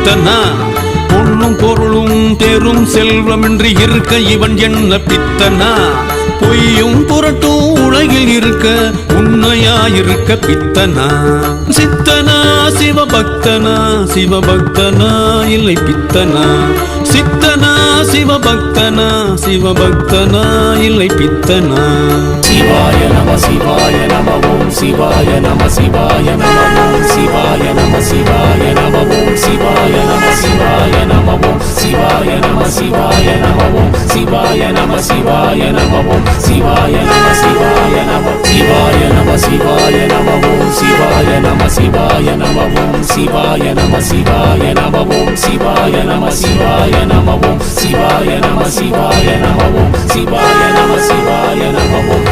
பித்தனா பொண்ணும் பொருளும் தேரும் செல்வமின்றி இருக்க இவன் என்ன பித்தனா பொய்யும் புரட்டும் உலகில் இருக்க உண்மையாயிருக்க பித்தனா சித்தனா சிவபக்தனா சிவபக்தனா இல்லை பித்தனா சித்தனா சிவபக்தனா சிவபக்தனா இல்லை பித்தனா சிவாய நம சிவாய நம ஓம் சிவாய நம சிவாய நம ஓம் சிவாய நம சிவாய நம ஓம் சிவாய நம சிவாய நம ஓம் சிவாய நம சிவாய நம ஓம் சிவாய நம சிவாய நம ஓம் சிவாய நம சிவாய நம சிவாய நம சிவாய நம ஓம் சிவாய நம சிவாய நம ஓம் சிவாய நம சிவாய நம ஓம் சிவாய நம சிவாய நம ஓம் சிவாய நம சிவாய நம ஓம் சிவாய நம சிவாய நம ஓம்